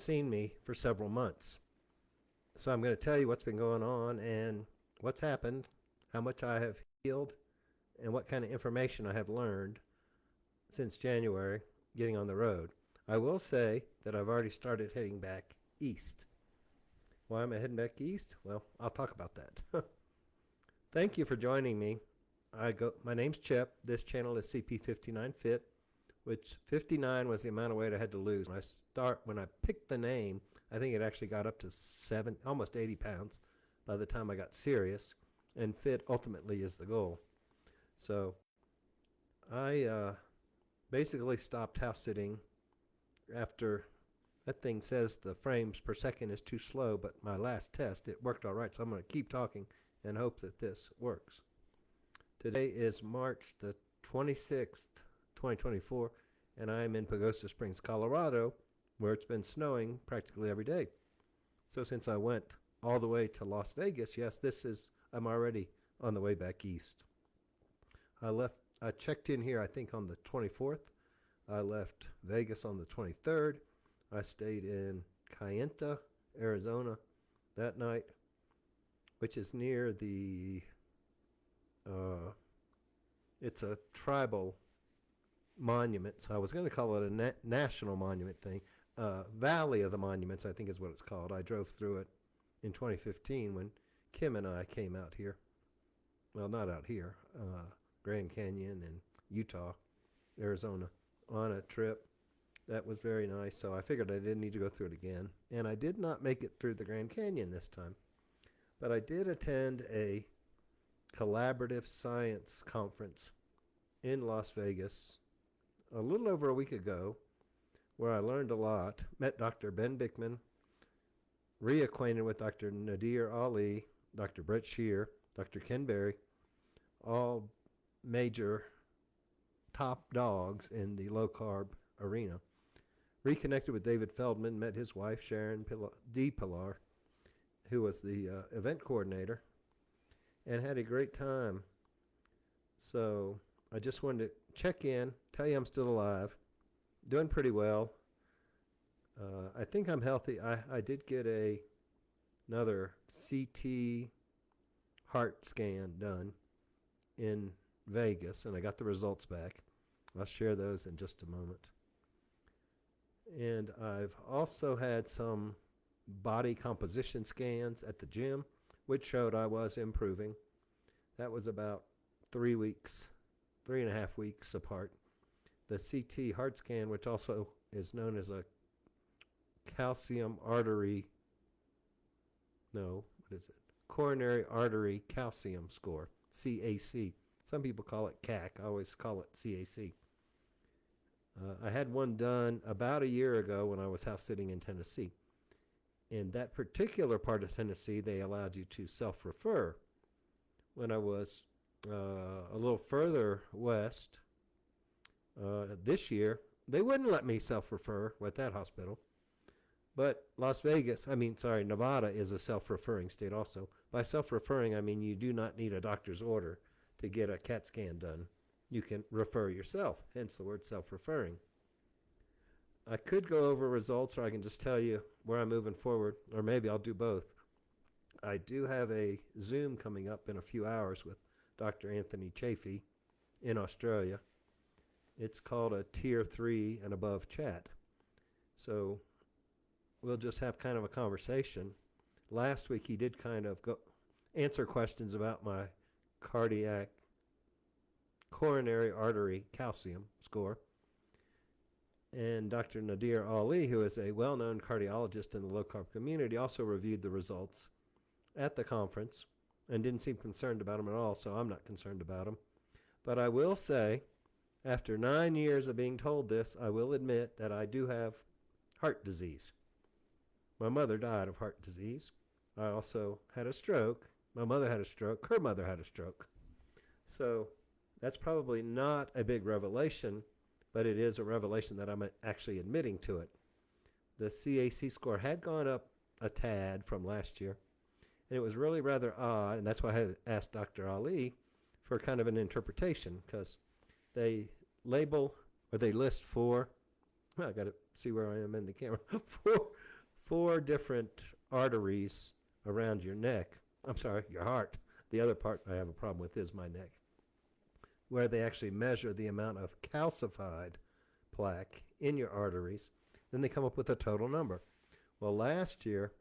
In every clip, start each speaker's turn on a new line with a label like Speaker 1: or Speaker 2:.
Speaker 1: seen me for several months. So I'm going to tell you what's been going on and what's happened, how much I have healed, and what kind of information I have learned since January getting on the road. I will say that I've already started heading back east. Why am I heading back east? Well, I'll talk about that. Thank you for joining me. My name's Chip. This channel is CP59 Fit, which 59 was the amount of weight I had to lose. When I picked the name, I think it actually got up to almost 80 pounds by the time I got serious, and fit ultimately is the goal. So I basically stopped house sitting after that thing says the frames per second is too slow, but my last test, it worked all right, so I'm going to keep talking and hope that this works. Today is March the 26th, 2024, and I am in Pagosa Springs, Colorado, where it's been snowing practically every day. So since I went all the way to Las Vegas, yes, I'm already on the way back east. I checked in here, I think, on the 24th. I left Vegas on the 23rd. I stayed in Kayenta, Arizona that night, which is near it's a tribal monument. So I was going to call it a national monument thing. Valley of the Monuments, I think is what it's called. I drove through it in 2015 when Kim and I came out here. Well, not out here, Grand Canyon and Utah, Arizona, on a trip. That was very nice, so I figured I didn't need to go through it again. And I did not make it through the Grand Canyon this time. But I did attend a collaborative science conference in Las Vegas a little over a week ago, where I learned a lot, met Dr. Ben Bickman, reacquainted with Dr. Nadir Ali, Dr. Brett Shear, Dr. Ken Berry, all major top dogs in the low carb arena. Reconnected with David Feldman, met his wife Sharon D. Pilar, who was the event coordinator, and had a great time. So I just wanted to check in, tell you I'm still alive, doing pretty well. I think I'm healthy. I did get another CT heart scan done in Vegas, and I got the results back. I'll share those in just a moment. And I've also had some body composition scans at the gym, which showed I was improving. That was about 3.5 weeks apart. The CT heart scan, which also is known as a coronary artery calcium score, CAC. Some people call it CAC. I always call it CAC. I had one done about a year ago when I was house sitting in Tennessee. In that particular part of Tennessee, they allowed you to self-refer. When I was a little further west this year, they wouldn't let me self-refer with that hospital. But Nevada is a self-referring state also. By self-referring, I mean you do not need a doctor's order to get a CAT scan done. You can refer yourself, hence the word self-referring. I could go over results, or I can just tell you where I'm moving forward, or maybe I'll do both. I do have a Zoom coming up in a few hours with Dr. Anthony Chaffee in Australia. It's called a Tier 3 and above chat. So we'll just have kind of a conversation. Last week he did kind of answer questions about my coronary artery calcium score. And Dr. Nadir Ali, who is a well-known cardiologist in the low-carb community, also reviewed the results at the conference and didn't seem concerned about them at all, so I'm not concerned about them. But I will say, after 9 years of being told this, I will admit that I do have heart disease. My mother died of heart disease. I also had a stroke. My mother had a stroke. Her mother had a stroke. So that's probably not a big revelation, but it is a revelation that I'm actually admitting to it. The CAC score had gone up a tad from last year, and it was really rather odd, and that's why I had asked Dr. Ali for kind of an interpretation, because they list I got to see where I am in the camera, 4 different arteries around your neck. I'm sorry, your heart. The other part I have a problem with is my neck, where they actually measure the amount of calcified plaque in your arteries. Then they come up with a total number. Well, last year,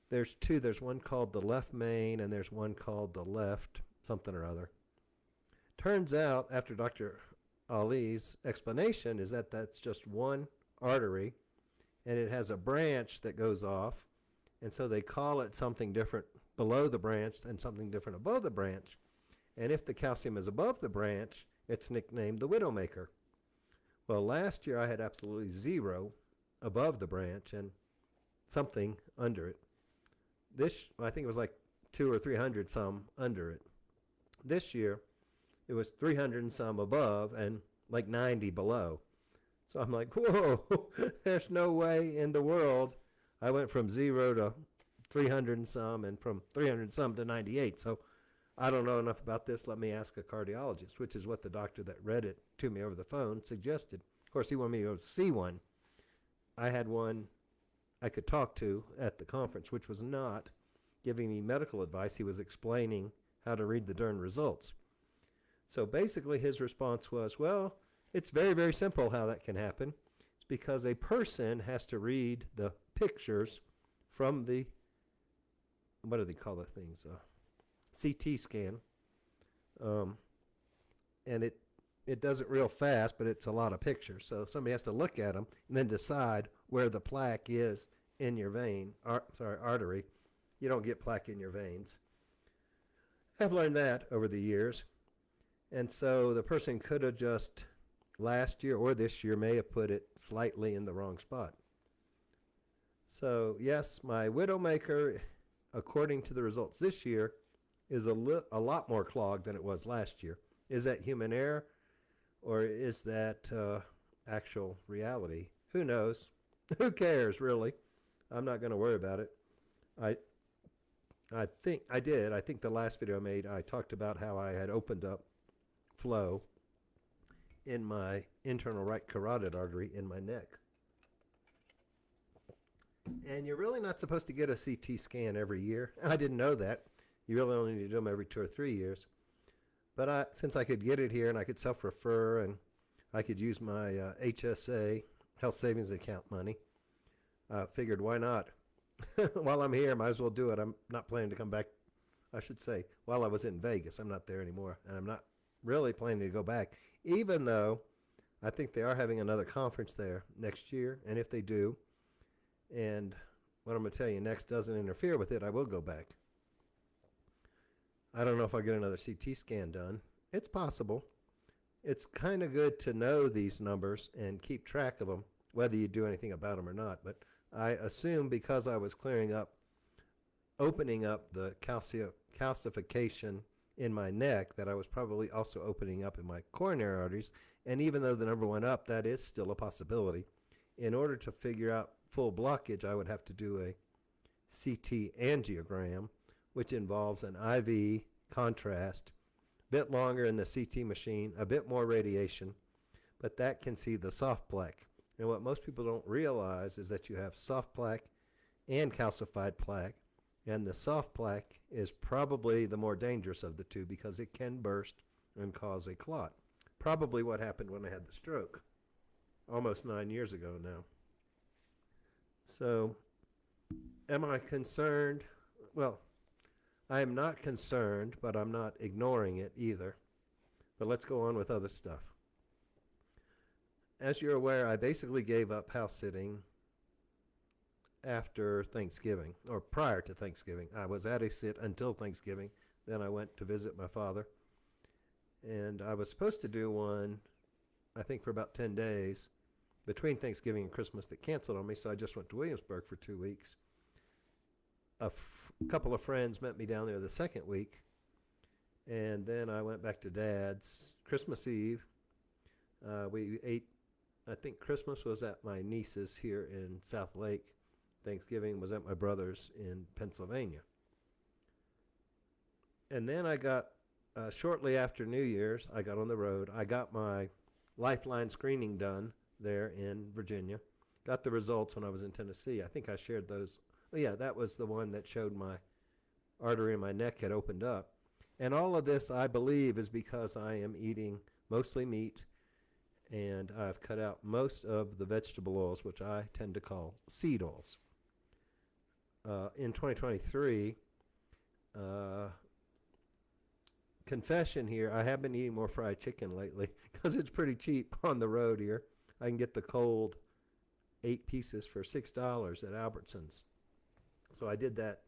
Speaker 1: there's 2. There's one called the left main, and there's one called the left something or other. Turns out, after Dr. Ali's explanation, is that that's just one artery, and it has a branch that goes off, and so they call it something different below the branch and something different above the branch. And if the calcium is above the branch, it's nicknamed the widowmaker. Well, last year I had absolutely 0 above the branch and something under it. I think it was like 200 or 300 some under it. This year, it was 300 and some above and like 90 below. So I'm like, whoa, there's no way in the world. I went from 0 to 300 and some, and from 300 and some to 98. So I don't know enough about this. Let me ask a cardiologist, which is what the doctor that read it to me over the phone suggested. Of course, he wanted me to go see one. I had one I could talk to at the conference, which was not giving me medical advice. He was explaining how to read the darn results. So basically his response was, well, it's very, very simple how that can happen. It's because a person has to read the pictures from the, what do they call the things, CT scan. And it does it real fast, but it's a lot of pictures. So somebody has to look at them and then decide where the plaque is in your vein, artery. You don't get plaque in your veins. I've learned that over the years. And so the person could have just last year or this year may have put it slightly in the wrong spot. So yes, my widowmaker, according to the results this year, is a lot more clogged than it was last year. Is that human error, or is that actual reality? Who knows? Who cares, really? I'm not going to worry about it. I think the last video I made, I talked about how I had opened up flow in my internal right carotid artery in my neck. And you're really not supposed to get a CT scan every year. I didn't know that. You really only need to do them every 2 or 3 years. But since I could get it here and I could self-refer and I could use my HSA, health savings account money, I figured why not? While I'm here, I might as well do it. I'm not planning to come back, I should say, while I was in Vegas. I'm not there anymore, and I'm not really planning to go back, even though I think they are having another conference there next year, and if they do, and what I'm going to tell you next doesn't interfere with it, I will go back. I don't know if I'll get another CT scan done. It's possible. It's kind of good to know these numbers and keep track of them, whether you do anything about them or not. But I assume because I was opening up the calcification in my neck, that I was probably also opening up in my coronary arteries. And even though the number went up, that is still a possibility. In order to figure out full blockage, I would have to do a CT angiogram, which involves an IV contrast, a bit longer in the CT machine, a bit more radiation, but that can see the soft plaque. And what most people don't realize is that you have soft plaque and calcified plaque, and the soft plaque is probably the more dangerous of the two because it can burst and cause a clot. Probably what happened when I had the stroke almost 9 years ago now. So am I concerned? Well, I am not concerned, but I'm not ignoring it either. But let's go on with other stuff. As you're aware, I basically gave up house sitting after Thanksgiving, or prior to Thanksgiving. I was at a sit until Thanksgiving. Then I went to visit my father. And I was supposed to do one, I think, for about 10 days between Thanksgiving and Christmas that canceled on me, so I just went to Williamsburg for 2 weeks. A couple of friends met me down there the second week, and then I went back to Dad's Christmas Eve. We ate, I think Christmas was at my niece's here in South Lake. Thanksgiving was at my brother's in Pennsylvania. And then I got, shortly after New Year's, I got on the road. I got my Lifeline screening done there in Virginia. got the results when I was in Tennessee. I think I shared those. Oh, yeah, that was the one that showed my artery in my neck had opened up. And all of this, I believe, is because I am eating mostly meat, and I've cut out most of the vegetable oils, which I tend to call seed oils. In 2023, confession here, I have been eating more fried chicken lately because it's pretty cheap on the road here. I can get the cold 8 pieces for $6 at Albertsons. So I did that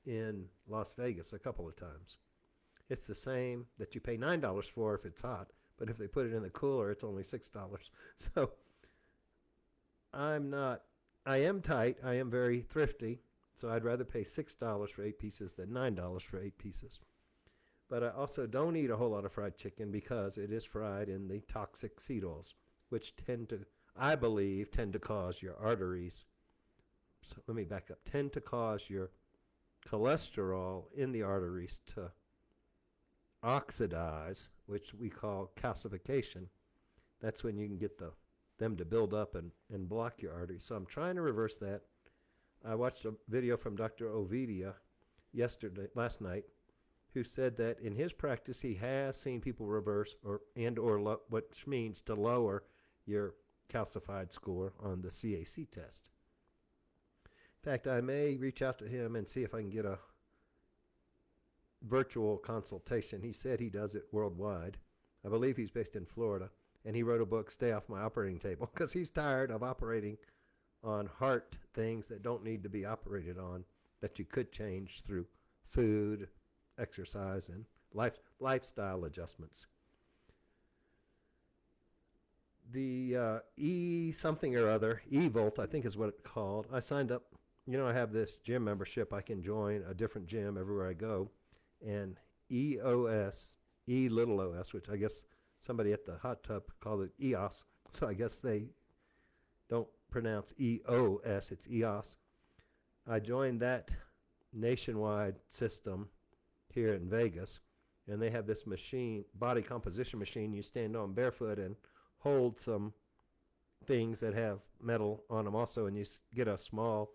Speaker 1: in Las Vegas a couple of times. It's the same that you pay $9 for if it's hot, but if they put it in the cooler, it's only $6. So I am tight. I am very thrifty. So I'd rather pay $6 for 8 pieces than $9 for 8 pieces. But I also don't eat a whole lot of fried chicken because it is fried in the toxic seed oils, which I believe, tend to cause your arteries. So let me back up. Tend to cause your cholesterol in the arteries to oxidize, which we call calcification. That's when you can get them to build up and block your arteries. So I'm trying to reverse that. I watched a video from Dr. Ovidia last night, who said that in his practice he has seen people reverse which means to lower your calcified score on the CAC test. In fact, I may reach out to him and see if I can get a virtual consultation. He said he does it worldwide. I believe he's based in Florida, and he wrote a book, Stay Off My Operating Table, because he's tired of operating on heart things that don't need to be operated on, that you could change through food, exercise, and lifestyle adjustments. The E something or other, E-Volt, I think is what it's called. I signed up. I have this gym membership. I can join a different gym everywhere I go. And EOS, E little os, which I guess somebody at the hot tub called it EOS. So I guess they don't pronounce EOS, it's EOS. I joined that nationwide system here in Vegas, and they have this machine, body composition machine, you stand on barefoot and hold some things that have metal on them also, and you get a small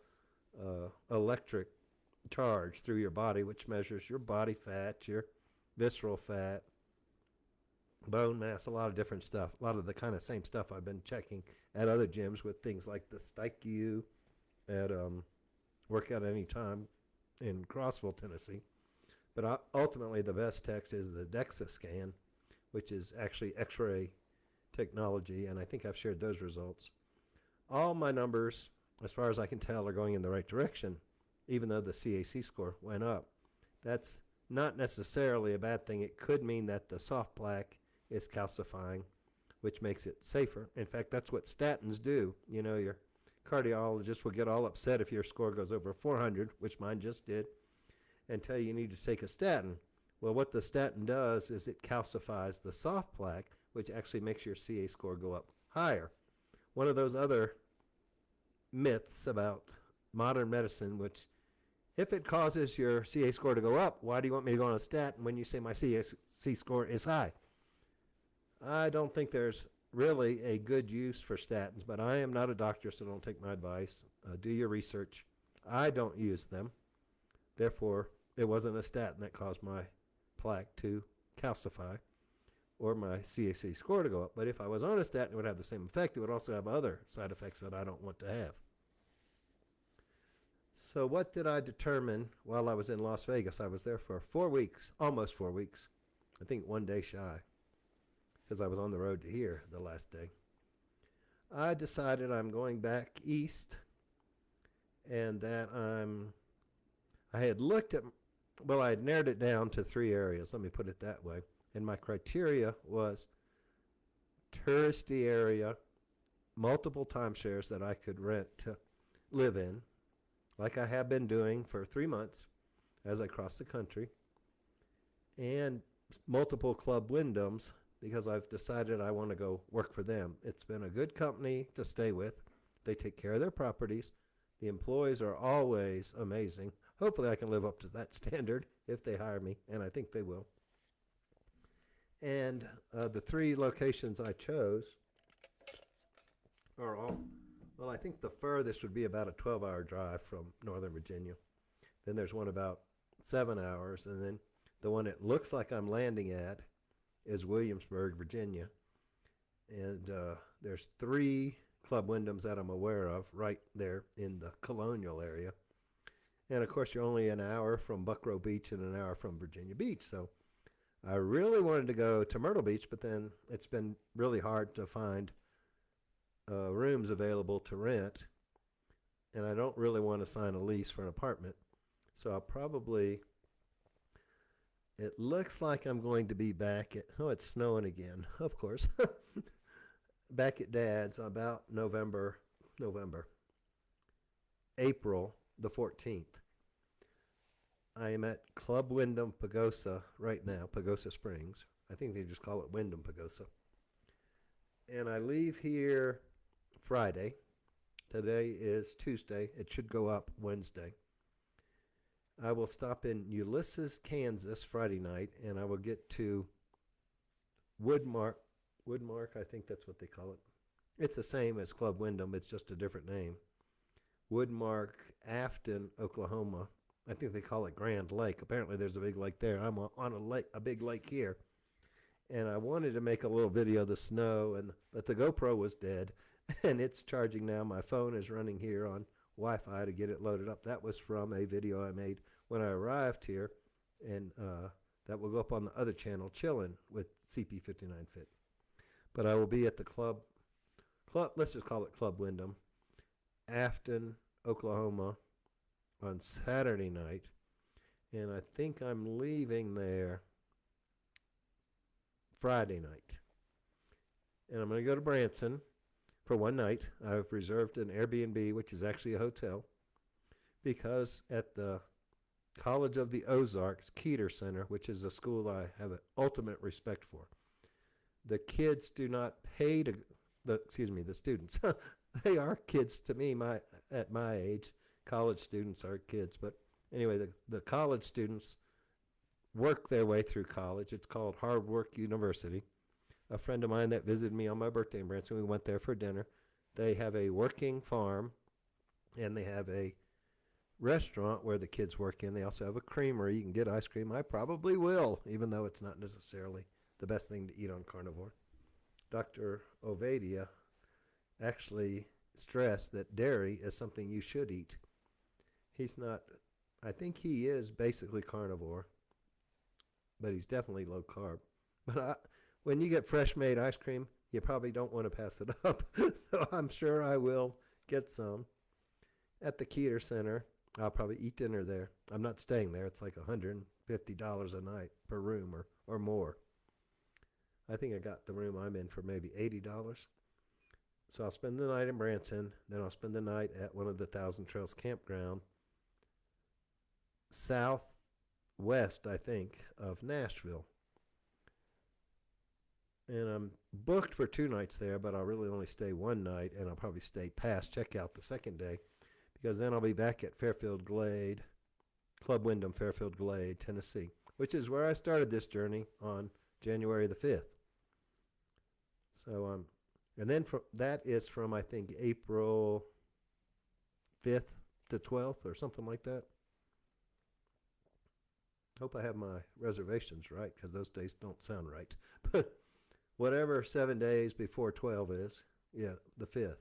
Speaker 1: electric charge through your body, which measures your body fat, your visceral fat, bone mass, a lot of different stuff, a lot of the kind of same stuff I've been checking at other gyms with things like the StyQ at Workout Anytime in Crossville, Tennessee. But ultimately the best text is the DEXA scan, which is actually x-ray technology, and I think I've shared those results. All my numbers, as far as I can tell, are going in the right direction, even though the CAC score went up. That's not necessarily a bad thing. It could mean that the soft plaque is calcifying, which makes it safer. In fact, that's what statins do. Your cardiologist will get all upset if your score goes over 400, which mine just did, and tell you need to take a statin. Well, what the statin does is it calcifies the soft plaque, which actually makes your CA score go up higher. One of those other myths about modern medicine, which if it causes your CA score to go up, why do you want me to go on a statin when you say my CAC score is high? I don't think there's really a good use for statins, but I am not a doctor, so don't take my advice. Do your research. I don't use them. Therefore, it wasn't a statin that caused my plaque to calcify or my CAC score to go up. But if I was on a statin, it would have the same effect. It would also have other side effects that I don't want to have. So what did I determine while I was in Las Vegas? I was there for 4 weeks, almost 4 weeks. I think 1 day shy, because I was on the road to here the last day. I decided I'm going back east, and that I had looked at, I had narrowed it down to 3 areas, let me put it that way. And my criteria was touristy area, multiple timeshares that I could rent to live in, like I have been doing for 3 months as I cross the country, and multiple Club Wyndhams, because I've decided I want to go work for them. It's been a good company to stay with. They take care of their properties. The employees are always amazing. Hopefully I can live up to that standard if they hire me, and I think they will. And the 3 locations I chose are all Well, I think the furthest would be about a 12-hour drive from Northern Virginia. Then there's one about 7 hours, and then the one it looks like I'm landing at is Williamsburg, Virginia. And there's 3 Club Wyndhams that I'm aware of right there in the Colonial area. And of course, you're only an hour from Buckrow Beach and an hour from Virginia Beach. So I really wanted to go to Myrtle Beach, but then it's been really hard to find rooms available to rent. And I don't really want to sign a lease for an apartment. So I'll probably, it looks like I'm going to be back at, oh, it's snowing again, of course. Back at Dad's about April the 14th. I am at Club Wyndham Pagosa right now, Pagosa Springs. I think they just call it Wyndham Pagosa. And I leave here Friday. Today is Tuesday. It should go up Wednesday. I will stop in Ulysses, Kansas Friday night, and I will get to Woodmark, I think that's what they call it. It's the same as Club Wyndham, it's just a different name. Woodmark, Afton, Oklahoma. I think they call it Grand Lake. Apparently there's a big lake there. I'm on a big lake here. And I wanted to make a little video of the snow, but the GoPro was dead, and it's charging now. My phone is running here on Wi-Fi to get it loaded up. That was from a video I made when I arrived here, and that will go up on the other channel, Chillin' with CP59 Fit. But I will be at the club, let's just call it Club Wyndham, Afton, Oklahoma, on Saturday night, and I think I'm leaving there Friday night. And I'm going to go to Branson for one night. I've reserved an Airbnb, which is actually a hotel, because at the College of the Ozarks Keeter Center, which is a school I have ultimate respect for, the kids do not pay to, the students, they are kids to me at my age. College students are kids, but anyway, the college students work their way through college. It's called Hard Work University. A friend of mine that visited me on my birthday in Branson, we went there for dinner. They have a working farm, and they have a restaurant where the kids work in. They also have a creamery. You can get ice cream. I probably will, even though it's not necessarily the best thing to eat on carnivore. Dr. Ovadia actually stressed that dairy is something you should eat. He's not, I think he is basically carnivore, but he's definitely low carb. But when you get fresh made ice cream, you probably don't want to pass it up. So I'm sure I will get some. At the Keeter Center, I'll probably eat dinner there. I'm not staying there. It's like $150 a night per room or more. I think I got the room I'm in for maybe $80. So I'll spend the night in Branson. Then I'll spend the night at one of the Thousand Trails campground, southwest, I think, of Nashville. And I'm booked for 2 nights there, but I'll really only stay one night, and I'll probably stay past checkout the second day, because then I'll be back at Fairfield Glade, Club Wyndham, Fairfield Glade, Tennessee, which is where I started this journey on January the 5th. So and then that is from, I think, April 5th to 12th or something like that. Hope I have my reservations right, because those days don't sound right. But whatever 7 days before 12 is, yeah, the 5th.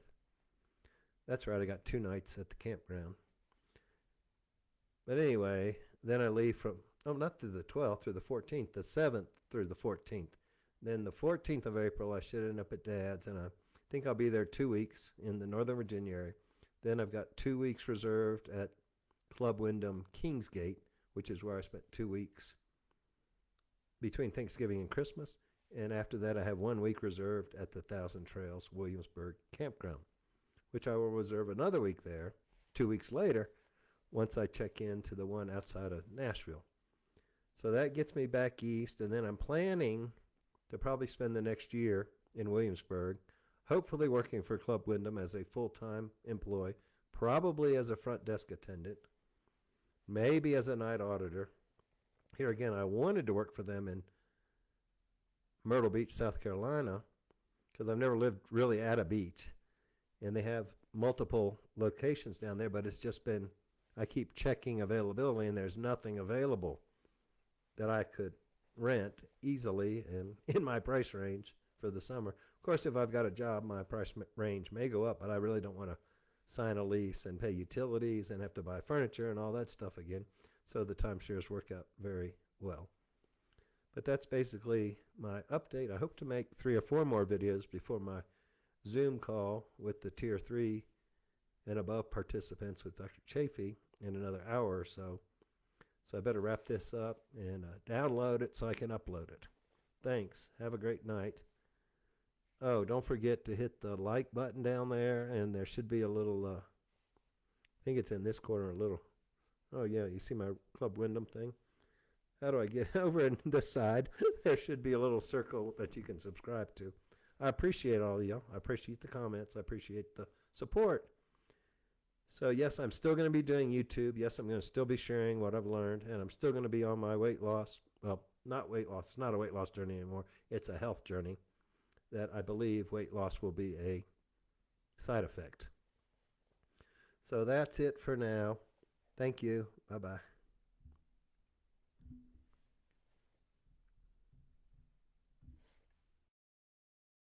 Speaker 1: That's right, I got 2 nights at the campground. But anyway, then I leave from, not through the 12th, through the 14th, the 7th through the 14th. Then the 14th of April, I should end up at Dad's, and I think I'll be there 2 weeks in the Northern Virginia area. Then I've got 2 weeks reserved at Club Wyndham Kingsgate, which is where I spent 2 weeks between Thanksgiving and Christmas. And after that, I have 1 week reserved at the Thousand Trails Williamsburg campground, which I will reserve another week there 2 weeks later once I check into the one outside of Nashville. So that gets me back east, and then I'm planning to probably spend the next year in Williamsburg, hopefully working for Club Wyndham as a full-time employee, probably as a front desk attendant, maybe as a night auditor. Here again, I wanted to work for them in Myrtle Beach, South Carolina, because I've never lived really at a beach. and they have multiple locations down there, but it's just been, I keep checking availability, and there's nothing available that I could rent easily and in my price range for the summer. Of course, if I've got a job, my price range may go up, but I really don't want to sign a lease and pay utilities and have to buy furniture and all that stuff again. So the timeshares work out very well. But that's basically my update. I hope to make 3 or 4 more videos before my Zoom call with the Tier 3 and above participants with Dr. Chaffee in another hour or so. So I better wrap this up and download it so I can upload it. Thanks. Have a great night. Oh, don't forget to hit the like button down there, and there should be a little, I think it's in this corner a little. Oh, yeah, you see my Club Wyndham thing? How do I get over in this side? There should be a little circle that you can subscribe to. I appreciate all of y'all. I appreciate the comments. I appreciate the support. So, yes, I'm still going to be doing YouTube. Yes, I'm going to still be sharing what I've learned, and I'm still going to be on my weight loss. Well, not weight loss. It's not a weight loss journey anymore. It's a health journey that I believe weight loss will be a side effect. So that's it for now. Thank you. Bye-bye.